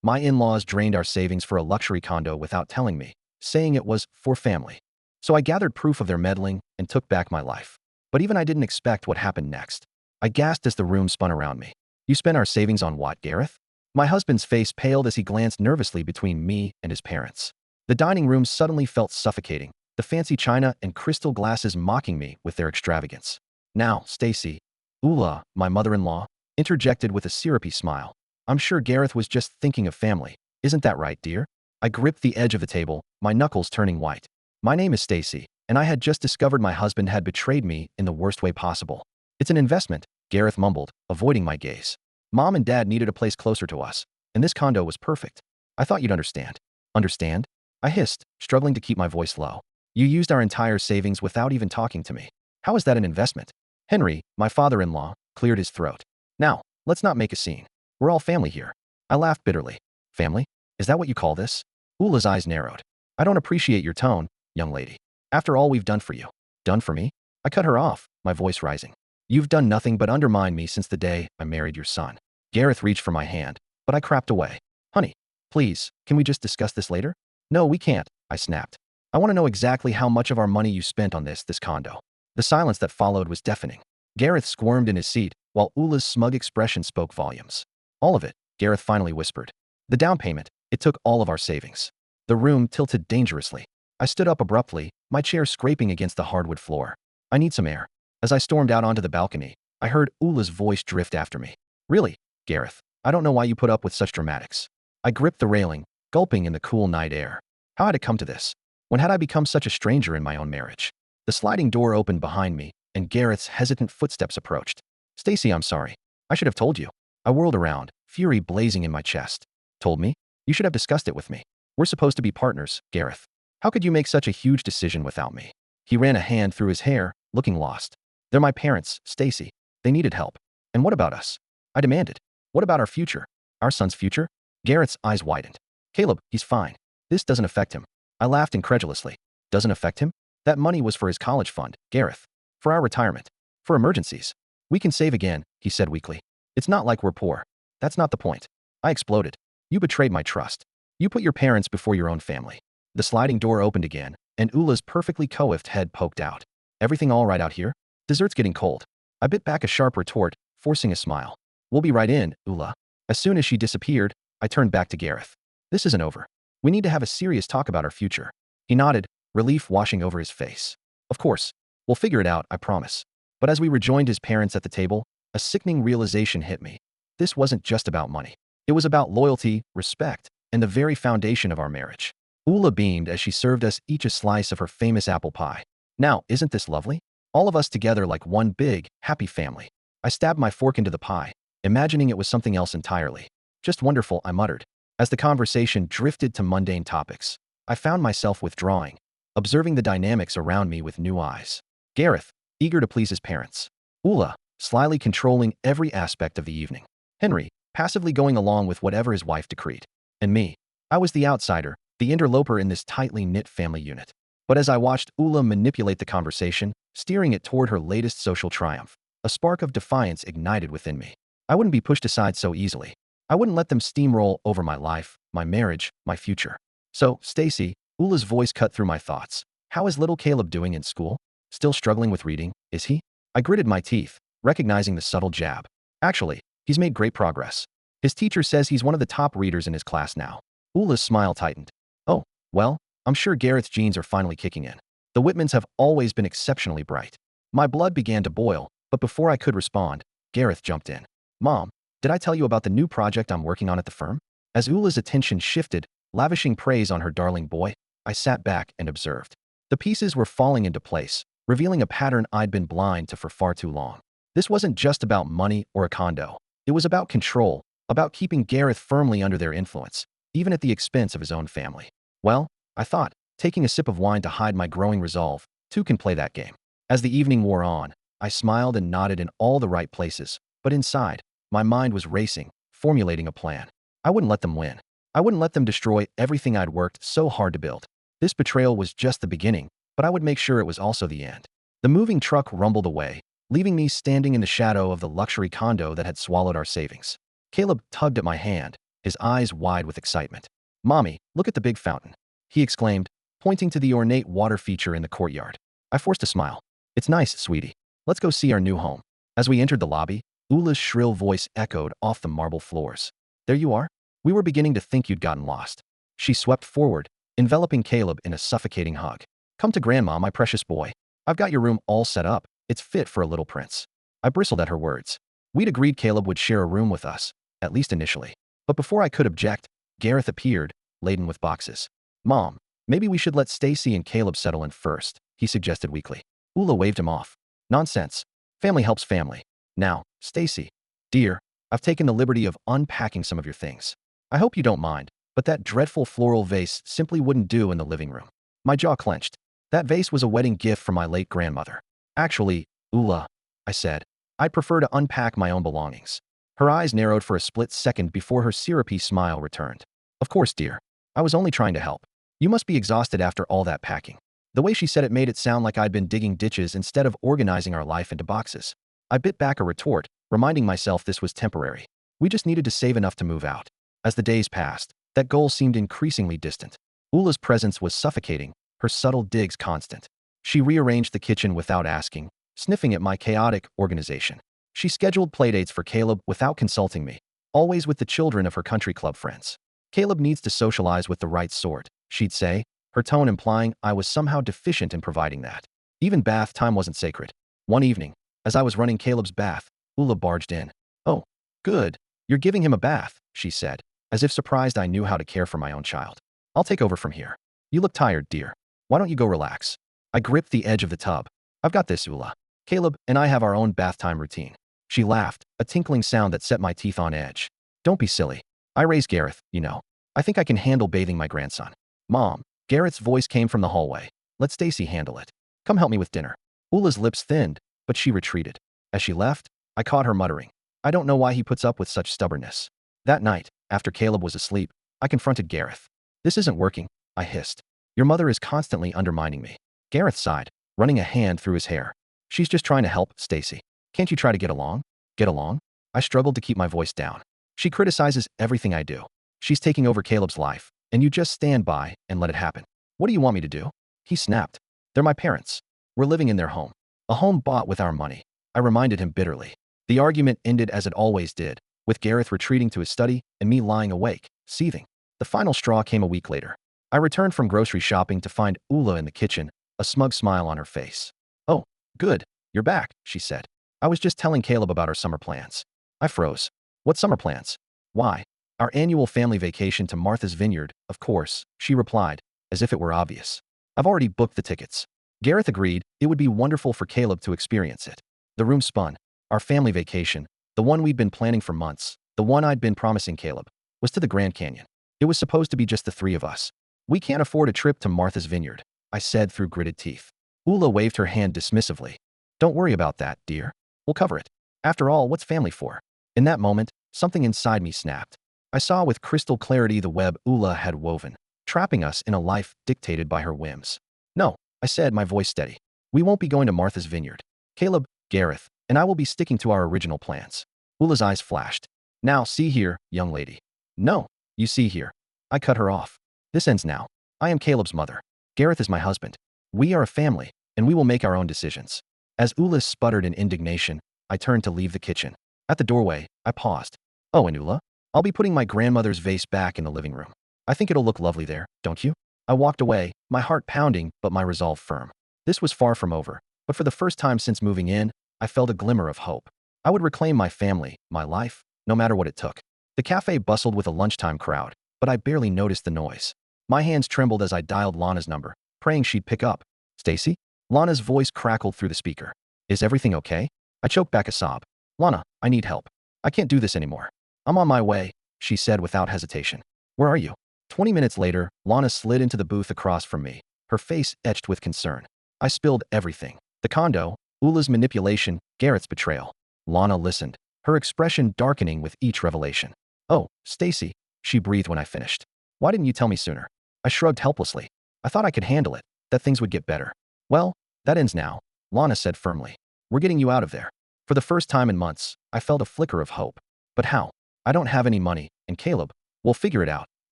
My in-laws drained our savings for a luxury condo without telling me, saying it was for family. So I gathered proof of their meddling and took back my life. But even I didn't expect what happened next. I gasped as the room spun around me. You spent our savings on what, Gareth? My husband's face paled as he glanced nervously between me and his parents. The dining room suddenly felt suffocating, the fancy china and crystal glasses mocking me with their extravagance. Now, Stacy, Ula, my mother-in-law, interjected with a syrupy smile. I'm sure Gareth was just thinking of family. Isn't that right, dear? I gripped the edge of the table, my knuckles turning white. My name is Stacy, and I had just discovered my husband had betrayed me in the worst way possible. It's an investment, Gareth mumbled, avoiding my gaze. Mom and Dad needed a place closer to us, and this condo was perfect. I thought you'd understand. Understand? I hissed, struggling to keep my voice low. You used our entire savings without even talking to me. How is that an investment? Henry, my father-in-law, cleared his throat. Now, let's not make a scene. We're all family here. I laughed bitterly. Family? Is that what you call this? Ula's eyes narrowed. I don't appreciate your tone, young lady. After all we've done for you. Done for me? I cut her off, my voice rising. You've done nothing but undermine me since the day I married your son. Gareth reached for my hand, but I crapped away. Honey, please, can we just discuss this later? No, we can't, I snapped. I want to know exactly how much of our money you spent on this condo. The silence that followed was deafening. Gareth squirmed in his seat, while Ula's smug expression spoke volumes. All of it, Gareth finally whispered. The down payment, it took all of our savings. The room tilted dangerously. I stood up abruptly, my chair scraping against the hardwood floor. I need some air. As I stormed out onto the balcony, I heard Ula's voice drift after me. Really, Gareth, I don't know why you put up with such dramatics. I gripped the railing, gulping in the cool night air. How had it come to this? When had I become such a stranger in my own marriage? The sliding door opened behind me, and Gareth's hesitant footsteps approached. Stacy, I'm sorry. I should have told you. I whirled around, fury blazing in my chest. Told me? You should have discussed it with me. We're supposed to be partners, Gareth. How could you make such a huge decision without me? He ran a hand through his hair, looking lost. They're my parents, Stacy. They needed help. And what about us? I demanded. What about our future? Our son's future? Gareth's eyes widened. Caleb, he's fine. This doesn't affect him. I laughed incredulously. Doesn't affect him? That money was for his college fund, Gareth. For our retirement. For emergencies. We can save again, he said weakly. It's not like we're poor. That's not the point. I exploded. You betrayed my trust. You put your parents before your own family. The sliding door opened again, and Ula's perfectly coiffed head poked out. Everything all right out here? Dessert's getting cold. I bit back a sharp retort, forcing a smile. We'll be right in, Ula. As soon as she disappeared, I turned back to Gareth. This isn't over. We need to have a serious talk about our future. He nodded, relief washing over his face. Of course. We'll figure it out, I promise. But as we rejoined his parents at the table, a sickening realization hit me. This wasn't just about money. It was about loyalty, respect, and the very foundation of our marriage. Ula beamed as she served us each a slice of her famous apple pie. Now, isn't this lovely? All of us together like one big, happy family. I stabbed my fork into the pie, imagining it was something else entirely. Just wonderful, I muttered. As the conversation drifted to mundane topics, I found myself withdrawing, observing the dynamics around me with new eyes. Gareth, eager to please his parents. Ula, slyly controlling every aspect of the evening. Henry, passively going along with whatever his wife decreed. And me. I was the outsider, the interloper in this tightly knit family unit. But as I watched Ula manipulate the conversation, steering it toward her latest social triumph, a spark of defiance ignited within me. I wouldn't be pushed aside so easily. I wouldn't let them steamroll over my life, my marriage, my future. So, Stacy, Ula's voice cut through my thoughts. How is little Caleb doing in school? Still struggling with reading, is he? I gritted my teeth, recognizing the subtle jab. Actually, he's made great progress. His teacher says he's one of the top readers in his class now. Ula's smile tightened. Oh, well, I'm sure Gareth's genes are finally kicking in. The Whitmans have always been exceptionally bright. My blood began to boil, but before I could respond, Gareth jumped in. Mom, did I tell you about the new project I'm working on at the firm? As Ula's attention shifted, lavishing praise on her darling boy, I sat back and observed. The pieces were falling into place, revealing a pattern I'd been blind to for far too long. This wasn't just about money or a condo. It was about control, about keeping Gareth firmly under their influence, even at the expense of his own family. Well, I thought, taking a sip of wine to hide my growing resolve, two can play that game. As the evening wore on, I smiled and nodded in all the right places, but inside, my mind was racing, formulating a plan. I wouldn't let them win. I wouldn't let them destroy everything I'd worked so hard to build. This betrayal was just the beginning, but I would make sure it was also the end. The moving truck rumbled away, leaving me standing in the shadow of the luxury condo that had swallowed our savings. Caleb tugged at my hand, his eyes wide with excitement. "Mommy, look at the big fountain," he exclaimed, pointing to the ornate water feature in the courtyard. I forced a smile. "It's nice, sweetie. Let's go see our new home." As we entered the lobby, Ula's shrill voice echoed off the marble floors. "There you are? We were beginning to think you'd gotten lost." She swept forward, enveloping Caleb in a suffocating hug. "Come to Grandma, my precious boy. I've got your room all set up. It's fit for a little prince." I bristled at her words. We'd agreed Caleb would share a room with us, at least initially. But before I could object, Gareth appeared, laden with boxes. "Mom, maybe we should let Stacy and Caleb settle in first," he suggested weakly. Ula waved him off. "Nonsense. Family helps family. Now, Stacy, dear, I've taken the liberty of unpacking some of your things. I hope you don't mind, but that dreadful floral vase simply wouldn't do in the living room." My jaw clenched. That vase was a wedding gift from my late grandmother. "Actually, Ula," I said, "I'd prefer to unpack my own belongings." Her eyes narrowed for a split second before her syrupy smile returned. "Of course, dear. I was only trying to help. You must be exhausted after all that packing." The way she said it made it sound like I'd been digging ditches instead of organizing our life into boxes. I bit back a retort, reminding myself this was temporary. We just needed to save enough to move out. As the days passed, that goal seemed increasingly distant. Ula's presence was suffocating, her subtle digs constant. She rearranged the kitchen without asking, sniffing at my chaotic organization. She scheduled playdates for Caleb without consulting me, always with the children of her country club friends. "Caleb needs to socialize with the right sort," she'd say, her tone implying I was somehow deficient in providing that. Even bath time wasn't sacred. One evening, as I was running Caleb's bath, Ula barged in. "Oh, good. You're giving him a bath," she said, as if surprised I knew how to care for my own child. "I'll take over from here. You look tired, dear. Why don't you go relax?" I gripped the edge of the tub. "I've got this, Ula. Caleb and I have our own bath time routine." She laughed, a tinkling sound that set my teeth on edge. "Don't be silly. I raised Gareth, you know. I think I can handle bathing my grandson." "Mom," Gareth's voice came from the hallway. "Let Stacy handle it. Come help me with dinner." Ula's lips thinned, but she retreated. As she left, I caught her muttering, "I don't know why he puts up with such stubbornness." That night, after Caleb was asleep, I confronted Gareth. "This isn't working," I hissed. "Your mother is constantly undermining me." Gareth sighed, running a hand through his hair. "She's just trying to help, Stacy. Can't you try to get along?" "Get along?" I struggled to keep my voice down. "She criticizes everything I do. She's taking over Caleb's life, and you just stand by and let it happen. What do you want me to do?" He snapped. "They're my parents. We're living in their home. A home bought with our money." I reminded him bitterly. The argument ended as it always did, with Gareth retreating to his study and me lying awake, seething. The final straw came a week later. I returned from grocery shopping to find Ula in the kitchen, a smug smile on her face. "Oh, good. You're back," she said. "I was just telling Caleb about our summer plans." I froze. "What summer plans?" "Why, our annual family vacation to Martha's Vineyard, of course," she replied, as if it were obvious. "I've already booked the tickets." Gareth agreed it would be wonderful for Caleb to experience it. The room spun. Our family vacation, the one we'd been planning for months, the one I'd been promising Caleb, was to the Grand Canyon. It was supposed to be just the three of us. "We can't afford a trip to Martha's Vineyard," I said through gritted teeth. Ula waved her hand dismissively. "Don't worry about that, dear. We'll cover it. After all, what's family for?" In that moment, something inside me snapped. I saw with crystal clarity the web Ula had woven, trapping us in a life dictated by her whims. "No," I said, my voice steady. "We won't be going to Martha's Vineyard. Caleb, Gareth, and I will be sticking to our original plans." Ula's eyes flashed. "Now, see here, young lady." "No, you see here." I cut her off. "This ends now. I am Caleb's mother. Gareth is my husband. We are a family, and we will make our own decisions." As Ula sputtered in indignation, I turned to leave the kitchen. At the doorway, I paused. "Oh, and Ula, I'll be putting my grandmother's vase back in the living room. I think it'll look lovely there, don't you?" I walked away, my heart pounding but my resolve firm. This was far from over, but for the first time since moving in, I felt a glimmer of hope. I would reclaim my family, my life, no matter what it took. The cafe bustled with a lunchtime crowd, but I barely noticed the noise. My hands trembled as I dialed Lana's number, praying she'd pick up. "Stacy?" Lana's voice crackled through the speaker. "Is everything okay?" I choked back a sob. "Lana, I need help. I can't do this anymore." "I'm on my way," she said without hesitation. "Where are you?" 20 minutes later, Lana slid into the booth across from me, her face etched with concern. I spilled everything. The condo, Ula's manipulation, Gareth's betrayal. Lana listened, her expression darkening with each revelation. "Oh, Stacy," she breathed when I finished. "Why didn't you tell me sooner?" I shrugged helplessly. "I thought I could handle it, that things would get better." "Well, that ends now," Lana said firmly. "We're getting you out of there." For the first time in months, I felt a flicker of hope. But how? I don't have any money, and Caleb, We'll figure it out,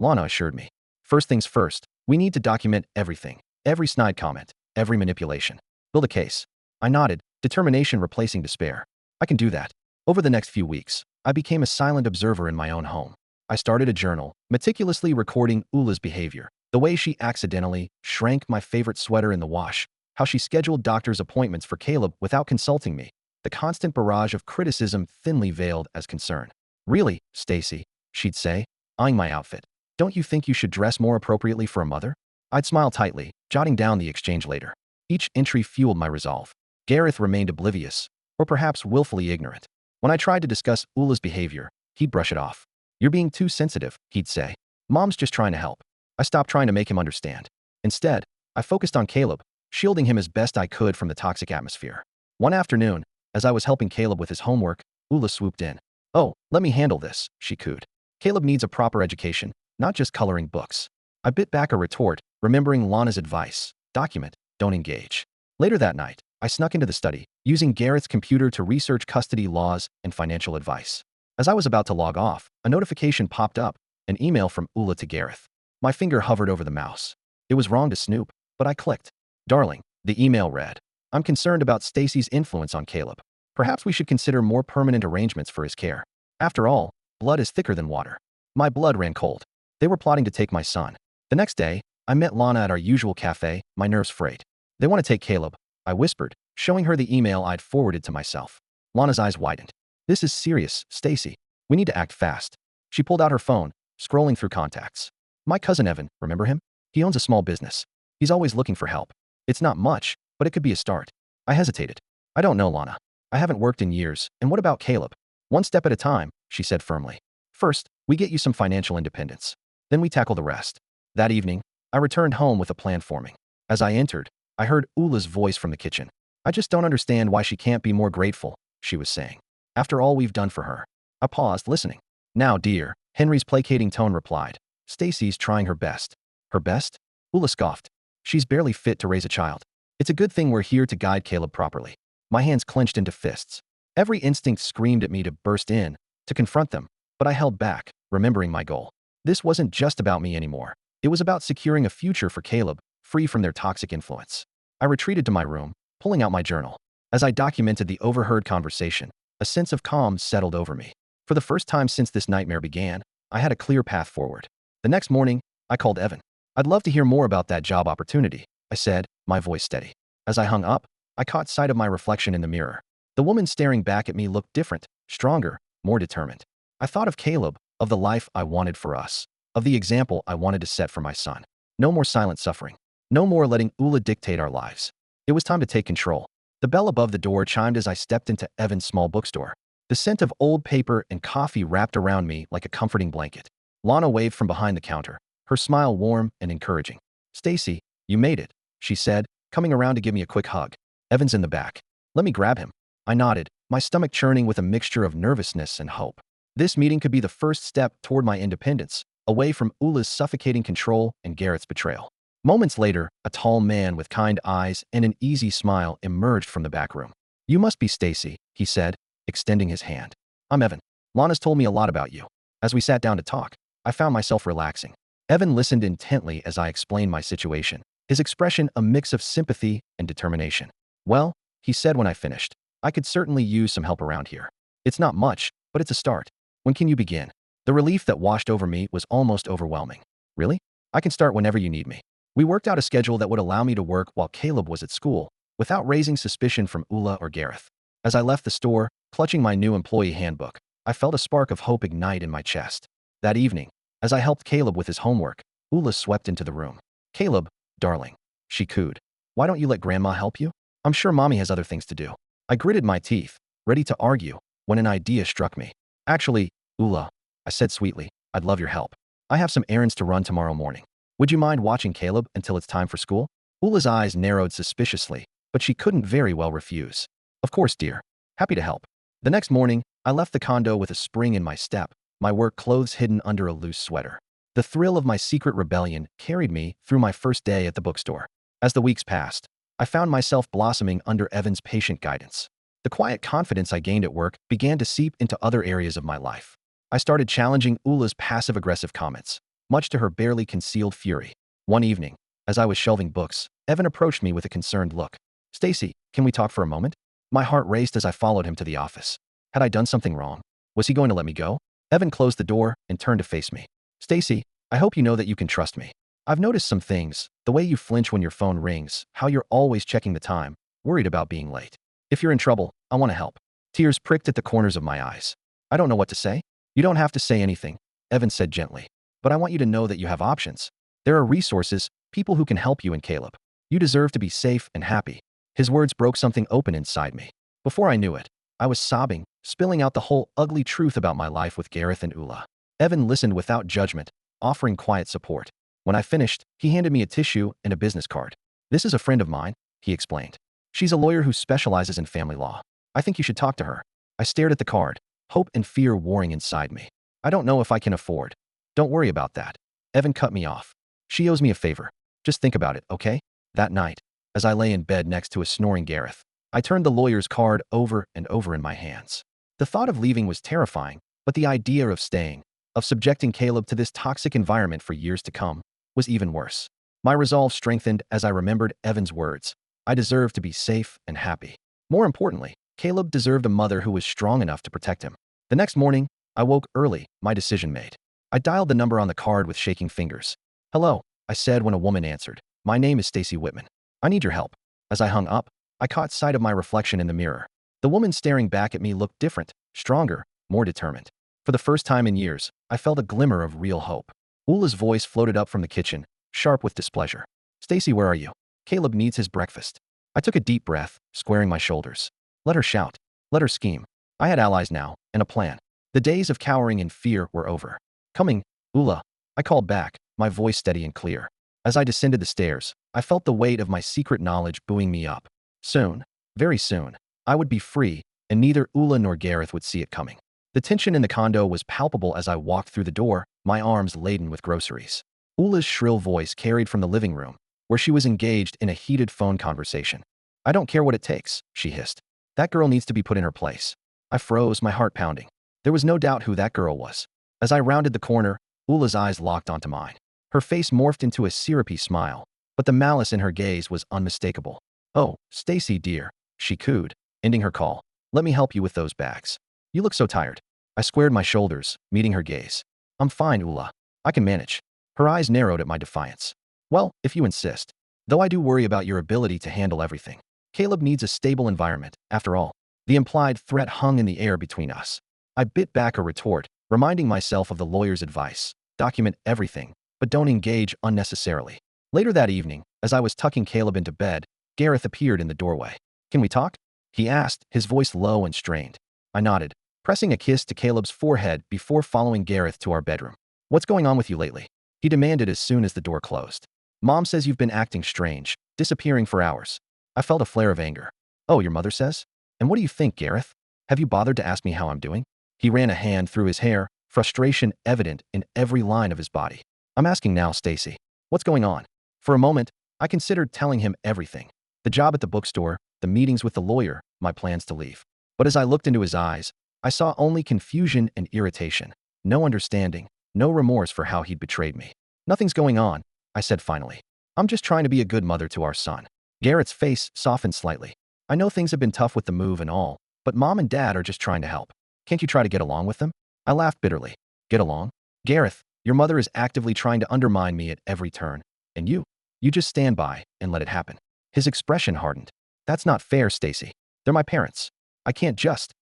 Lana assured me. First things first, we need to document everything. Every snide comment, every manipulation. Build a case. I nodded, determination replacing despair. I can do that. Over the next few weeks, I became a silent observer in my own home. I started a journal, meticulously recording Ula's behavior, the way she accidentally shrank my favorite sweater in the wash, how she scheduled doctor's appointments for Caleb without consulting me, the constant barrage of criticism thinly veiled as concern. Really, Stacy, she'd say, eyeing my outfit. Don't you think you should dress more appropriately for a mother? I'd smile tightly, jotting down the exchange later. Each entry fueled my resolve. Gareth remained oblivious, or perhaps willfully ignorant. When I tried to discuss Ula's behavior, he'd brush it off. You're being too sensitive, he'd say. Mom's just trying to help. I stopped trying to make him understand. Instead, I focused on Caleb, shielding him as best I could from the toxic atmosphere. One afternoon, as I was helping Caleb with his homework, Ula swooped in. Oh, let me handle this, she cooed. Caleb needs a proper education, not just coloring books. I bit back a retort, remembering Lana's advice. Document, don't engage. Later that night, I snuck into the study, using Gareth's computer to research custody laws and financial advice. As I was about to log off, a notification popped up, an email from Ula to Gareth. My finger hovered over the mouse. It was wrong to snoop, but I clicked. Darling, the email read, I'm concerned about Stacy's influence on Caleb. Perhaps we should consider more permanent arrangements for his care. After all, blood is thicker than water. My blood ran cold. They were plotting to take my son. The next day, I met Lana at our usual cafe, my nerves frayed. They want to take Caleb, I whispered, showing her the email I'd forwarded to myself. Lana's eyes widened. This is serious, Stacy. We need to act fast. She pulled out her phone, scrolling through contacts. My cousin Evan, remember him? He owns a small business. He's always looking for help. It's not much, but it could be a start. I hesitated. I don't know, Lana. I haven't worked in years, and what about Caleb? One step at a time, she said firmly. First, we get you some financial independence. Then we tackle the rest. That evening, I returned home with a plan forming. As I entered, I heard Ula's voice from the kitchen. I just don't understand why she can't be more grateful, she was saying. After all we've done for her. I paused, listening. Now, dear, Henry's placating tone replied. Stacy's trying her best. Her best? Ula scoffed. She's barely fit to raise a child. It's a good thing we're here to guide Caleb properly. My hands clenched into fists. Every instinct screamed at me to burst in, to confront them, but I held back, remembering my goal. This wasn't just about me anymore. It was about securing a future for Caleb, free from their toxic influence. I retreated to my room, pulling out my journal. As I documented the overheard conversation, a sense of calm settled over me. For the first time since this nightmare began, I had a clear path forward. The next morning, I called Evan. I'd love to hear more about that job opportunity, I said, my voice steady. As I hung up, I caught sight of my reflection in the mirror. The woman staring back at me looked different, stronger, more determined. I thought of Caleb, of the life I wanted for us, of the example I wanted to set for my son. No more silent suffering. No more letting Ula dictate our lives. It was time to take control. The bell above the door chimed as I stepped into Evan's small bookstore. The scent of old paper and coffee wrapped around me like a comforting blanket. Lana waved from behind the counter, her smile warm and encouraging. Stacy, you made it, she said, coming around to give me a quick hug. Evan's in the back. Let me grab him. I nodded, my stomach churning with a mixture of nervousness and hope. This meeting could be the first step toward my independence, away from Ula's suffocating control and Garrett's betrayal. Moments later, a tall man with kind eyes and an easy smile emerged from the back room. You must be Stacy, he said, extending his hand. I'm Evan. Lana's told me a lot about you. As we sat down to talk, I found myself relaxing. Evan listened intently as I explained my situation, his expression a mix of sympathy and determination. Well, he said when I finished, I could certainly use some help around here. It's not much, but it's a start. When can you begin? The relief that washed over me was almost overwhelming. Really? I can start whenever you need me. We worked out a schedule that would allow me to work while Caleb was at school, without raising suspicion from Ula or Gareth. As I left the store, clutching my new employee handbook, I felt a spark of hope ignite in my chest. That evening, as I helped Caleb with his homework, Ula swept into the room. Caleb, darling, she cooed. Why don't you let Grandma help you? I'm sure Mommy has other things to do. I gritted my teeth, ready to argue, when an idea struck me. Actually, Ula, I said sweetly, I'd love your help. I have some errands to run tomorrow morning. Would you mind watching Caleb until it's time for school? Ula's eyes narrowed suspiciously, but she couldn't very well refuse. Of course, dear. Happy to help. The next morning, I left the condo with a spring in my step, my work clothes hidden under a loose sweater. The thrill of my secret rebellion carried me through my first day at the bookstore. As the weeks passed, I found myself blossoming under Evan's patient guidance. The quiet confidence I gained at work began to seep into other areas of my life. I started challenging Ula's passive-aggressive comments, much to her barely concealed fury. One evening, as I was shelving books, Evan approached me with a concerned look. "Stacy, can we talk for a moment?" My heart raced as I followed him to the office. Had I done something wrong? Was he going to let me go? Evan closed the door and turned to face me. "Stacy, I hope you know that you can trust me. I've noticed some things, the way you flinch when your phone rings, how you're always checking the time, worried about being late. If you're in trouble, I want to help." Tears pricked at the corners of my eyes. "I don't know what to say." "You don't have to say anything," Evan said gently. "But I want you to know that you have options. There are resources, people who can help you and Caleb. You deserve to be safe and happy." His words broke something open inside me. Before I knew it, I was sobbing, spilling out the whole ugly truth about my life with Gareth and Ula. Evan listened without judgment, offering quiet support. When I finished, he handed me a tissue and a business card. "This is a friend of mine," he explained. "She's a lawyer who specializes in family law. I think you should talk to her." I stared at the card, hope and fear warring inside me. "I don't know if I can afford." "Don't worry about that." Evan cut me off. "She owes me a favor. Just think about it, okay?" That night, as I lay in bed next to a snoring Gareth, I turned the lawyer's card over and over in my hands. The thought of leaving was terrifying, but the idea of staying, of subjecting Caleb to this toxic environment for years to come, was even worse. My resolve strengthened as I remembered Evan's words. I deserved to be safe and happy. More importantly, Caleb deserved a mother who was strong enough to protect him. The next morning, I woke early, my decision made. I dialed the number on the card with shaking fingers. "Hello," I said when a woman answered. "My name is Stacy Whitman. I need your help." As I hung up, I caught sight of my reflection in the mirror. The woman staring back at me looked different, stronger, more determined. For the first time in years, I felt a glimmer of real hope. Ula's voice floated up from the kitchen, sharp with displeasure. "Stacy, where are you? Caleb needs his breakfast." I took a deep breath, squaring my shoulders. Let her shout. Let her scheme. I had allies now, and a plan. The days of cowering in fear were over. "Coming, Ula," I called back, my voice steady and clear. As I descended the stairs, I felt the weight of my secret knowledge buoying me up. Soon, very soon, I would be free, and neither Ula nor Gareth would see it coming. The tension in the condo was palpable as I walked through the door, my arms laden with groceries. Ula's shrill voice carried from the living room, where she was engaged in a heated phone conversation. "I don't care what it takes," she hissed. "That girl needs to be put in her place." I froze, my heart pounding. There was no doubt who that girl was. As I rounded the corner, Ula's eyes locked onto mine. Her face morphed into a syrupy smile, but the malice in her gaze was unmistakable. "Oh, Stacy, dear," she cooed, ending her call. "Let me help you with those bags. You look so tired." I squared my shoulders, meeting her gaze. "I'm fine, Ula. I can manage." Her eyes narrowed at my defiance. "Well, if you insist. Though I do worry about your ability to handle everything. Caleb needs a stable environment, after all." The implied threat hung in the air between us. I bit back a retort, reminding myself of the lawyer's advice. Document everything, but don't engage unnecessarily. Later that evening, as I was tucking Caleb into bed, Gareth appeared in the doorway. "Can we talk?" he asked, his voice low and strained. I nodded, pressing a kiss to Caleb's forehead before following Gareth to our bedroom. "What's going on with you lately?" he demanded as soon as the door closed. "Mom says you've been acting strange, disappearing for hours." I felt a flare of anger. "Oh, your mother says? And what do you think, Gareth? Have you bothered to ask me how I'm doing?" He ran a hand through his hair, frustration evident in every line of his body. "I'm asking now, Stacy. What's going on?" For a moment, I considered telling him everything. The job at the bookstore, the meetings with the lawyer, my plans to leave. But as I looked into his eyes, I saw only confusion and irritation. No understanding, no remorse for how he'd betrayed me. "Nothing's going on," I said finally. "I'm just trying to be a good mother to our son." Garrett's face softened slightly. "I know things have been tough with the move and all, but Mom and Dad are just trying to help. Can't you try to get along with them?" I laughed bitterly. "Get along? Gareth, your mother is actively trying to undermine me at every turn. And you just stand by and let it happen." His expression hardened. "That's not fair, Stacy. They're my parents. I can't just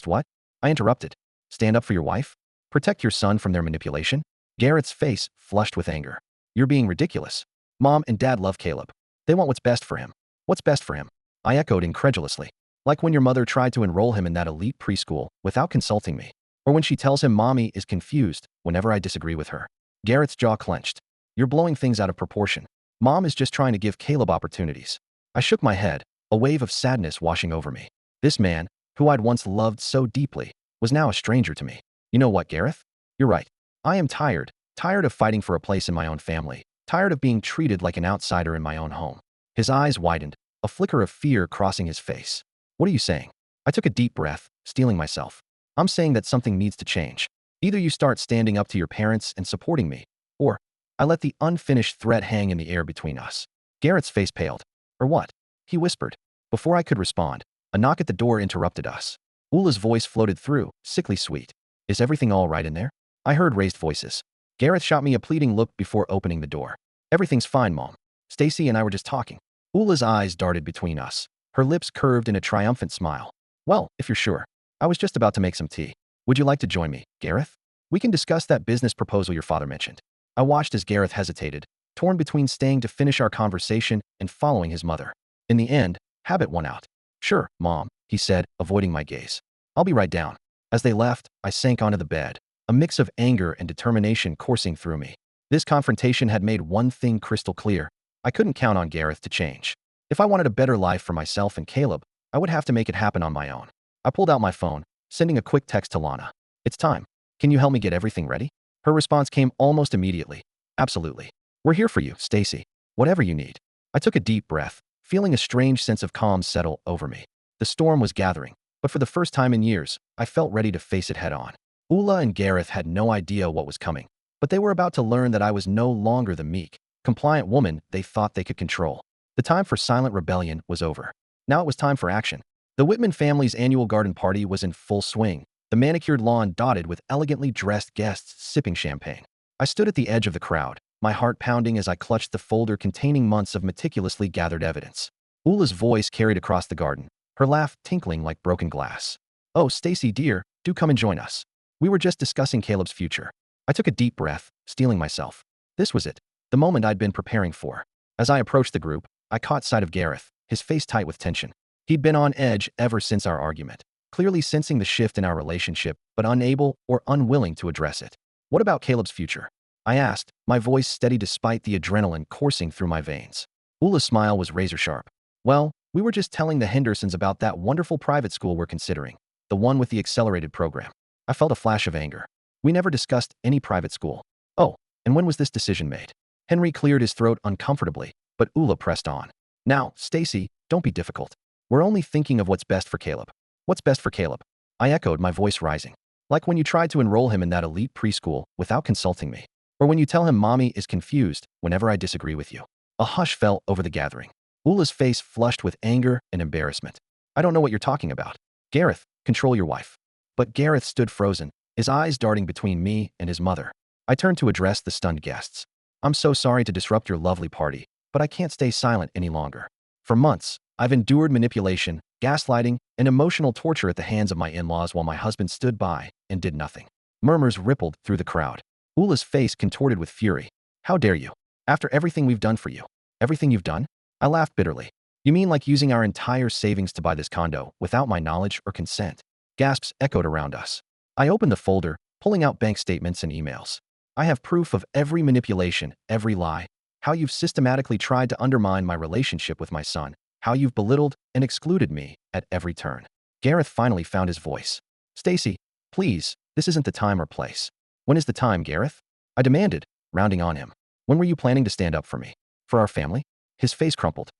what?" I interrupted. "Stand up for your wife? Protect your son from their manipulation?" Garrett's face flushed with anger. "You're being ridiculous. Mom and Dad love Caleb. They want what's best for him." "What's best for him?" I echoed incredulously. "Like when your mother tried to enroll him in that elite preschool without consulting me. Or when she tells him Mommy is confused whenever I disagree with her." Garrett's jaw clenched. "You're blowing things out of proportion. Mom is just trying to give Caleb opportunities." I shook my head, a wave of sadness washing over me. This man, who I'd once loved so deeply, was now a stranger to me. "You know what, Gareth? You're right. I am tired of fighting for a place in my own family, tired of being treated like an outsider in my own home." His eyes widened, a flicker of fear crossing his face. "What are you saying?" I took a deep breath, steeling myself. "I'm saying that something needs to change. Either you start standing up to your parents and supporting me, or I let the unfinished threat hang in the air between us. Garrett's face paled. Or what? He whispered. Before I could respond, a knock at the door interrupted us. Ula's voice floated through, sickly sweet. Is everything all right in there? I heard raised voices. Gareth shot me a pleading look before opening the door. Everything's fine, Mom. Stacy and I were just talking. Ula's eyes darted between us. Her lips curved in a triumphant smile. Well, if you're sure. I was just about to make some tea. Would you like to join me, Gareth? We can discuss that business proposal your father mentioned. I watched as Gareth hesitated, torn between staying to finish our conversation and following his mother. In the end, habit won out. Sure, Mom, he said, avoiding my gaze. I'll be right down. As they left, I sank onto the bed, a mix of anger and determination coursing through me. This confrontation had made one thing crystal clear. I couldn't count on Gareth to change. If I wanted a better life for myself and Caleb, I would have to make it happen on my own. I pulled out my phone, sending a quick text to Lana. It's time. Can you help me get everything ready? Her response came almost immediately. Absolutely. We're here for you, Stacy. Whatever you need. I took a deep breath, feeling a strange sense of calm settle over me. The storm was gathering, but for the first time in years, I felt ready to face it head on. Ula and Gareth had no idea what was coming, but they were about to learn that I was no longer the meek, compliant woman they thought they could control. The time for silent rebellion was over. Now it was time for action. The Whitman family's annual garden party was in full swing, the manicured lawn dotted with elegantly dressed guests sipping champagne. I stood at the edge of the crowd, my heart pounding as I clutched the folder containing months of meticulously gathered evidence. Ula's voice carried across the garden, her laugh tinkling like broken glass. Oh, Stacy dear, do come and join us. We were just discussing Caleb's future. I took a deep breath, steeling myself. This was it, the moment I'd been preparing for. As I approached the group, I caught sight of Gareth, his face tight with tension. He'd been on edge ever since our argument, clearly sensing the shift in our relationship, but unable or unwilling to address it. What about Caleb's future? I asked, my voice steady despite the adrenaline coursing through my veins. Ula's smile was razor sharp. Well, we were just telling the Hendersons about that wonderful private school we're considering, the one with the accelerated program. I felt a flash of anger. We never discussed any private school. Oh, and when was this decision made? Henry cleared his throat uncomfortably, but Ula pressed on. Now, Stacy, don't be difficult. We're only thinking of what's best for Caleb. What's best for Caleb? I echoed, my voice rising. Like when you tried to enroll him in that elite preschool without consulting me. Or when you tell him mommy is confused whenever I disagree with you. A hush fell over the gathering. Ula's face flushed with anger and embarrassment. I don't know what you're talking about. Gareth, control your wife. But Gareth stood frozen, his eyes darting between me and his mother. I turned to address the stunned guests. I'm so sorry to disrupt your lovely party, but I can't stay silent any longer. For months, I've endured manipulation, gaslighting, and emotional torture at the hands of my in-laws while my husband stood by and did nothing. Murmurs rippled through the crowd. Ula's face contorted with fury. How dare you? After everything we've done for you. Everything you've done? I laughed bitterly. You mean like using our entire savings to buy this condo without my knowledge or consent? Gasps echoed around us. I opened the folder, pulling out bank statements and emails. I have proof of every manipulation, every lie, how you've systematically tried to undermine my relationship with my son, how you've belittled and excluded me at every turn. Gareth finally found his voice. Stacy, please, this isn't the time or place. When is the time, Gareth? I demanded, rounding on him. When were you planning to stand up for me? For our family? His face crumpled.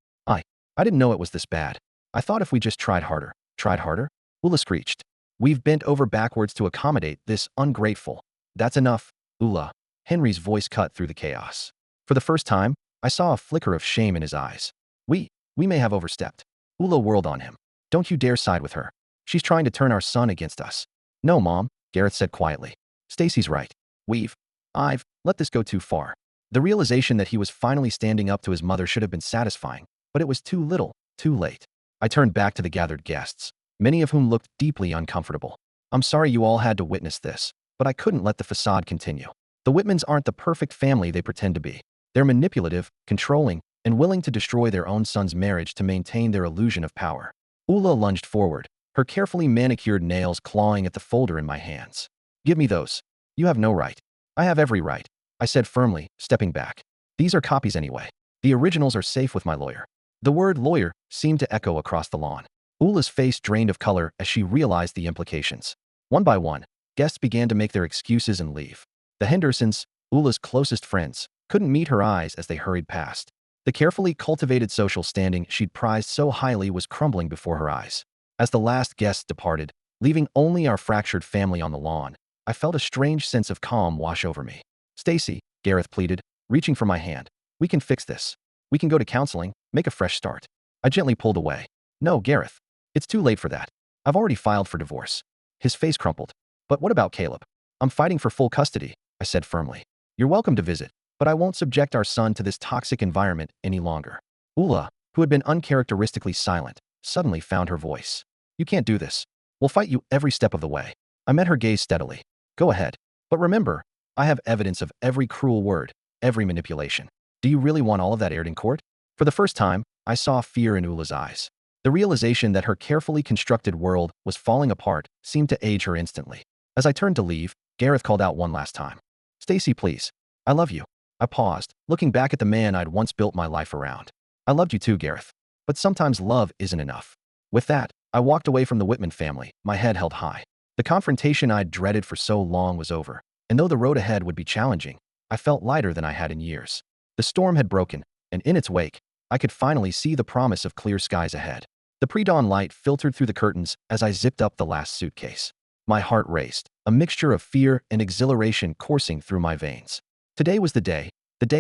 I didn't know it was this bad. I thought if we just tried harder. Tried harder? Ula screeched. We've bent over backwards to accommodate this ungrateful. That's enough, Ula. Henry's voice cut through the chaos. For the first time, I saw a flicker of shame in his eyes. We may have overstepped. Ula whirled on him. Don't you dare side with her. She's trying to turn our son against us. No, Mom, Gareth said quietly. Stacy's right. I've let this go too far. The realization that he was finally standing up to his mother should have been satisfying, but it was too little, too late. I turned back to the gathered guests, many of whom looked deeply uncomfortable. I'm sorry you all had to witness this, but I couldn't let the facade continue. The Whitmans aren't the perfect family they pretend to be. They're manipulative, controlling, and willing to destroy their own son's marriage to maintain their illusion of power. Ula lunged forward, her carefully manicured nails clawing at the folder in my hands. Give me those. You have no right. I have every right, I said firmly, stepping back. These are copies anyway. The originals are safe with my lawyer. The word lawyer seemed to echo across the lawn. Ula's face drained of color as she realized the implications. One by one, guests began to make their excuses and leave. The Hendersons, Ula's closest friends, couldn't meet her eyes as they hurried past. The carefully cultivated social standing she'd prized so highly was crumbling before her eyes. As the last guests departed, leaving only our fractured family on the lawn, I felt a strange sense of calm wash over me. Stacy, Gareth pleaded, reaching for my hand. We can fix this. We can go to counseling, make a fresh start. I gently pulled away. No, Gareth. It's too late for that. I've already filed for divorce. His face crumpled. But what about Caleb? I'm fighting for full custody, I said firmly. You're welcome to visit, but I won't subject our son to this toxic environment any longer. Ula, who had been uncharacteristically silent, suddenly found her voice. You can't do this. We'll fight you every step of the way. I met her gaze steadily. Go ahead. But remember, I have evidence of every cruel word, every manipulation. Do you really want all of that aired in court? For the first time, I saw fear in Ula's eyes. The realization that her carefully constructed world was falling apart seemed to age her instantly. As I turned to leave, Gareth called out one last time. Stacy, please. I love you. I paused, looking back at the man I'd once built my life around. I loved you too, Gareth. But sometimes love isn't enough. With that, I walked away from the Whitman family, my head held high. The confrontation I'd dreaded for so long was over, and though the road ahead would be challenging, I felt lighter than I had in years. The storm had broken, and in its wake, I could finally see the promise of clear skies ahead. The pre-dawn light filtered through the curtains as I zipped up the last suitcase. My heart raced, a mixture of fear and exhilaration coursing through my veins. Today was the day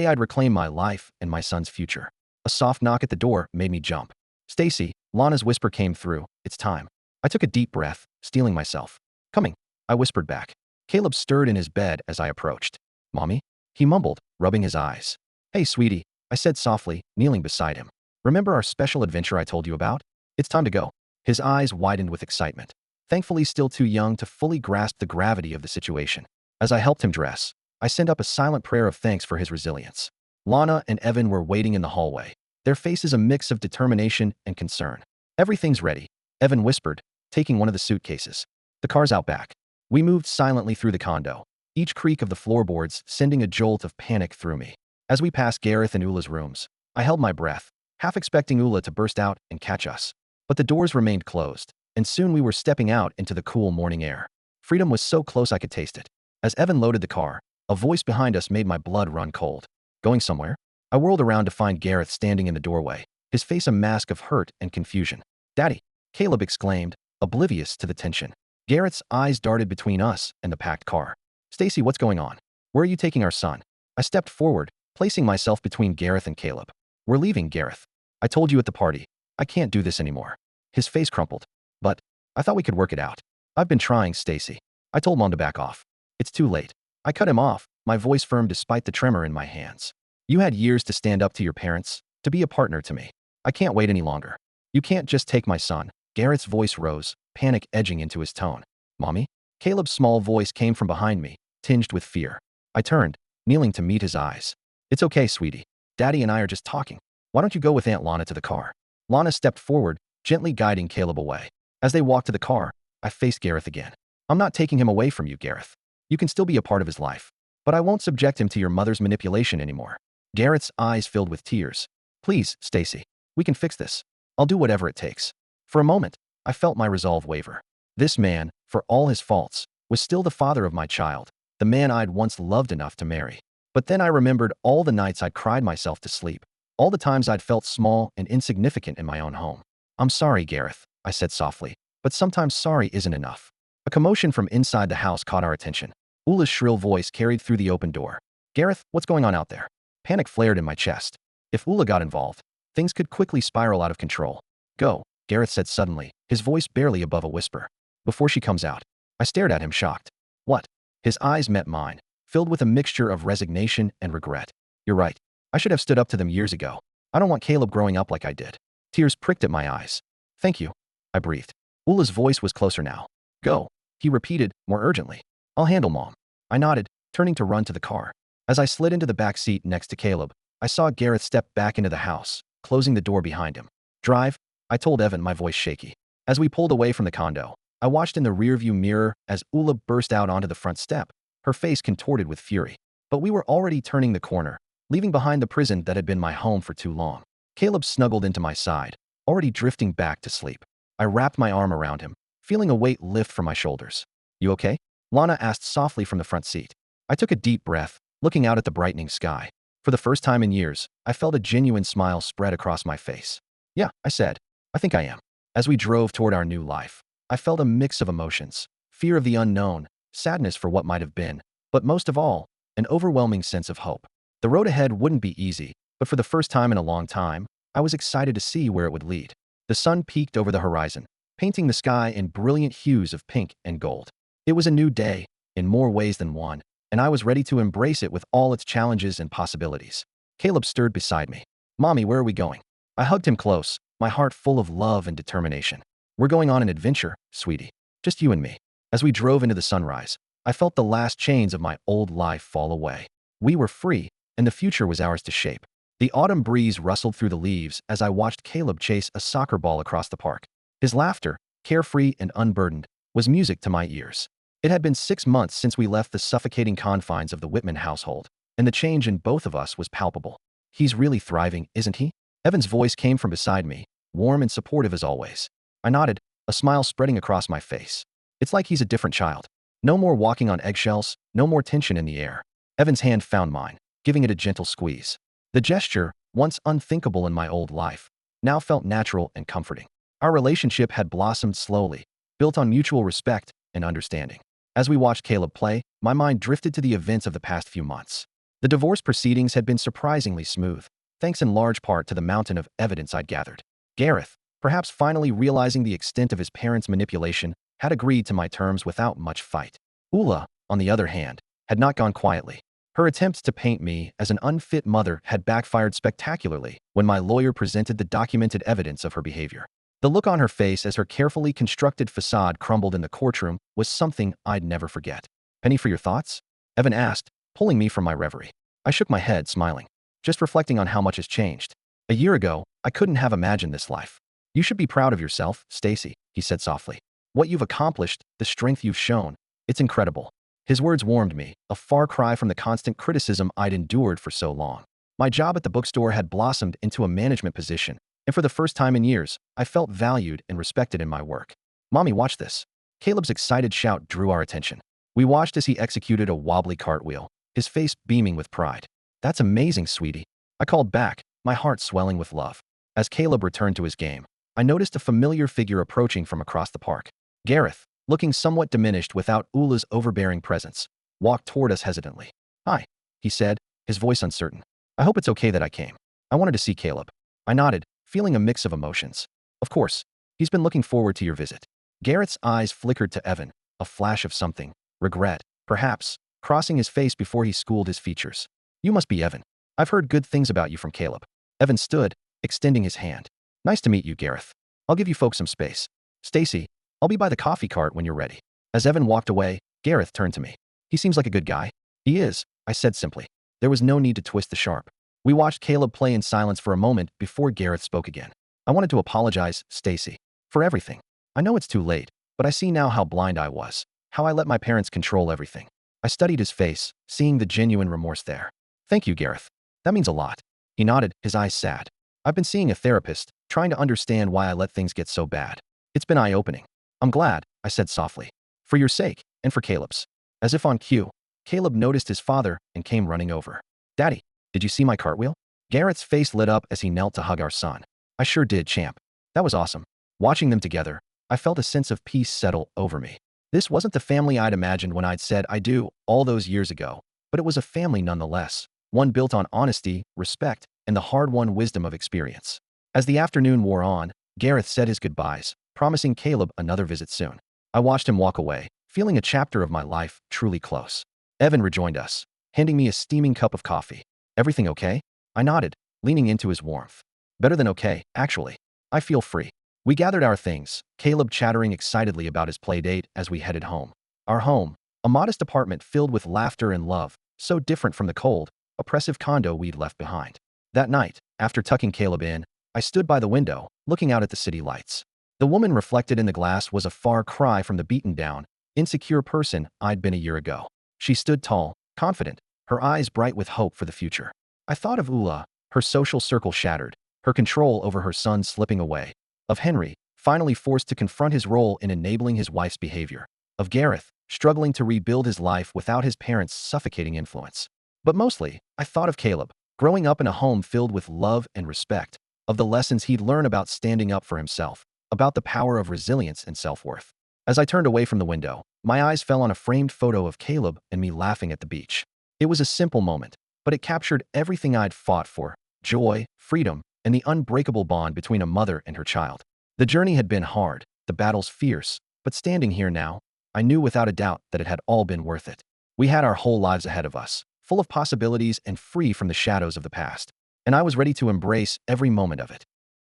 I'd reclaim my life and my son's future. A soft knock at the door made me jump. Stacy, Lana's whisper came through. It's time. I took a deep breath, steeling myself. Coming, I whispered back. Caleb stirred in his bed as I approached. Mommy? He mumbled, rubbing his eyes. Hey, sweetie, I said softly, kneeling beside him. Remember our special adventure I told you about? It's time to go. His eyes widened with excitement. Thankfully still too young to fully grasp the gravity of the situation. As I helped him dress, I sent up a silent prayer of thanks for his resilience. Lana and Evan were waiting in the hallway, their faces a mix of determination and concern. Everything's ready, Evan whispered, taking one of the suitcases. The car's out back. We moved silently through the condo, each creak of the floorboards sending a jolt of panic through me. As we passed Gareth and Ula's rooms, I held my breath, half expecting Ula to burst out and catch us. But the doors remained closed, and soon we were stepping out into the cool morning air. Freedom was so close I could taste it. As Evan loaded the car, a voice behind us made my blood run cold. Going somewhere? I whirled around to find Gareth standing in the doorway, his face a mask of hurt and confusion. Daddy, Caleb exclaimed, oblivious to the tension. Gareth's eyes darted between us and the packed car. Stacy, what's going on? Where are you taking our son? I stepped forward, placing myself between Gareth and Caleb. We're leaving, Gareth. I told you at the party. I can't do this anymore. His face crumpled. But I thought we could work it out. I've been trying, Stacy. I told Mom to back off. It's too late. I cut him off, my voice firm despite the tremor in my hands. You had years to stand up to your parents, to be a partner to me. I can't wait any longer. You can't just take my son. Gareth's voice rose, panic edging into his tone. Mommy? Caleb's small voice came from behind me, tinged with fear. I turned, kneeling to meet his eyes. It's okay, sweetie. Daddy and I are just talking. Why don't you go with Aunt Lana to the car? Lana stepped forward, gently guiding Caleb away. As they walked to the car, I faced Gareth again. I'm not taking him away from you, Gareth. You can still be a part of his life. But I won't subject him to your mother's manipulation anymore. Gareth's eyes filled with tears. Please, Stacy. We can fix this. I'll do whatever it takes. For a moment, I felt my resolve waver. This man, for all his faults, was still the father of my child, the man I'd once loved enough to marry. But then I remembered all the nights I'd cried myself to sleep, all the times I'd felt small and insignificant in my own home. I'm sorry, Gareth, I said softly, but sometimes sorry isn't enough. A commotion from inside the house caught our attention. Ula's shrill voice carried through the open door. Gareth, what's going on out there? Panic flared in my chest. If Ula got involved, things could quickly spiral out of control. Go, Gareth said suddenly, his voice barely above a whisper. Before she comes out. I stared at him shocked. What? His eyes met mine, filled with a mixture of resignation and regret. You're right. I should have stood up to them years ago. I don't want Caleb growing up like I did. Tears pricked at my eyes. Thank you, I breathed. Ula's voice was closer now. Go, he repeated, more urgently. I'll handle Mom. I nodded, turning to run to the car. As I slid into the back seat next to Caleb, I saw Gareth step back into the house, closing the door behind him. Drive, I told Evan, my voice shaky. As we pulled away from the condo, I watched in the rearview mirror as Ula burst out onto the front step, her face contorted with fury. But we were already turning the corner, leaving behind the prison that had been my home for too long. Caleb snuggled into my side, already drifting back to sleep. I wrapped my arm around him, feeling a weight lift from my shoulders. You okay? Lana asked softly from the front seat. I took a deep breath, looking out at the brightening sky. For the first time in years, I felt a genuine smile spread across my face. Yeah, I said. I think I am. As we drove toward our new life, I felt a mix of emotions. Fear of the unknown, sadness for what might have been, but most of all, an overwhelming sense of hope. The road ahead wouldn't be easy, but for the first time in a long time, I was excited to see where it would lead. The sun peaked over the horizon, painting the sky in brilliant hues of pink and gold. It was a new day, in more ways than one, and I was ready to embrace it with all its challenges and possibilities. Caleb stirred beside me. "Mommy, where are we going?" I hugged him close, my heart full of love and determination. "We're going on an adventure, sweetie. Just you and me." As we drove into the sunrise, I felt the last chains of my old life fall away. We were free, and the future was ours to shape. The autumn breeze rustled through the leaves as I watched Caleb chase a soccer ball across the park. His laughter, carefree and unburdened, was music to my ears. It had been 6 months since we left the suffocating confines of the Whitman household, and the change in both of us was palpable. "He's really thriving, isn't he?" Evan's voice came from beside me, warm and supportive as always. I nodded, a smile spreading across my face. "It's like he's a different child. No more walking on eggshells, no more tension in the air." Evan's hand found mine, giving it a gentle squeeze. The gesture, once unthinkable in my old life, now felt natural and comforting. Our relationship had blossomed slowly, built on mutual respect and understanding. As we watched Caleb play, my mind drifted to the events of the past few months. The divorce proceedings had been surprisingly smooth, thanks in large part to the mountain of evidence I'd gathered. Gareth, perhaps finally realizing the extent of his parents' manipulation, had agreed to my terms without much fight. Ula, on the other hand, had not gone quietly. Her attempts to paint me as an unfit mother had backfired spectacularly when my lawyer presented the documented evidence of her behavior. The look on her face as her carefully constructed facade crumbled in the courtroom was something I'd never forget. "Penny for your thoughts?" Evan asked, pulling me from my reverie. I shook my head, smiling, just reflecting on how much has changed. "A year ago, I couldn't have imagined this life." "You should be proud of yourself, Stacy," he said softly. "What you've accomplished, the strength you've shown, it's incredible." His words warmed me, a far cry from the constant criticism I'd endured for so long. My job at the bookstore had blossomed into a management position, and for the first time in years, I felt valued and respected in my work. "Mommy, watch this." Caleb's excited shout drew our attention. We watched as he executed a wobbly cartwheel, his face beaming with pride. "That's amazing, sweetie," I called back, my heart swelling with love. As Caleb returned to his game, I noticed a familiar figure approaching from across the park. Gareth, looking somewhat diminished without Ula's overbearing presence, walked toward us hesitantly. "Hi," he said, his voice uncertain. "I hope it's okay that I came. I wanted to see Caleb." I nodded, feeling a mix of emotions. "Of course. He's been looking forward to your visit." Gareth's eyes flickered to Evan, a flash of something, regret, perhaps, crossing his face before he schooled his features. "You must be Evan. I've heard good things about you from Caleb." Evan stood, extending his hand. "Nice to meet you, Gareth. I'll give you folks some space. Stacy, I'll be by the coffee cart when you're ready." As Evan walked away, Gareth turned to me. "He seems like a good guy." "He is," I said simply. There was no need to twist the sharp. We watched Caleb play in silence for a moment before Gareth spoke again. "I wanted to apologize, Stacy, for everything. I know it's too late, but I see now how blind I was, how I let my parents control everything." I studied his face, seeing the genuine remorse there. "Thank you, Gareth. That means a lot." He nodded, his eyes sad. "I've been seeing a therapist, trying to understand why I let things get so bad. It's been eye-opening." "I'm glad," I said softly. "For your sake, and for Caleb's." As if on cue, Caleb noticed his father and came running over. "Daddy, did you see my cartwheel?" Garrett's face lit up as he knelt to hug our son. "I sure did, champ. That was awesome." Watching them together, I felt a sense of peace settle over me. This wasn't the family I'd imagined when I'd said I do all those years ago, but it was a family nonetheless, one built on honesty, respect, and the hard-won wisdom of experience. As the afternoon wore on, Gareth said his goodbyes, promising Caleb another visit soon. I watched him walk away, feeling a chapter of my life truly close. Evan rejoined us, handing me a steaming cup of coffee. "Everything okay?" I nodded, leaning into his warmth. "Better than okay, actually. I feel free." We gathered our things, Caleb chattering excitedly about his play date as we headed home. Our home, a modest apartment filled with laughter and love, so different from the cold, oppressive condo we'd left behind. That night, after tucking Caleb in, I stood by the window, looking out at the city lights. The woman reflected in the glass was a far cry from the beaten-down, insecure person I'd been a year ago. She stood tall, confident, her eyes bright with hope for the future. I thought of Ula, her social circle shattered, her control over her son slipping away. Of Henry, finally forced to confront his role in enabling his wife's behavior. Of Gareth, struggling to rebuild his life without his parents' suffocating influence. But mostly, I thought of Caleb, growing up in a home filled with love and respect, of the lessons he'd learn about standing up for himself, about the power of resilience and self-worth. As I turned away from the window, My eyes fell on a framed photo of Caleb and me laughing at the beach. It was a simple moment, but it captured everything I'd fought for: joy, freedom, and the unbreakable bond between a mother and her child. The journey had been hard, the battles fierce, but standing here now, I knew without a doubt that it had all been worth it. We had our whole lives ahead of us, full of possibilities and free from the shadows of the past, and I was ready to embrace every moment of it.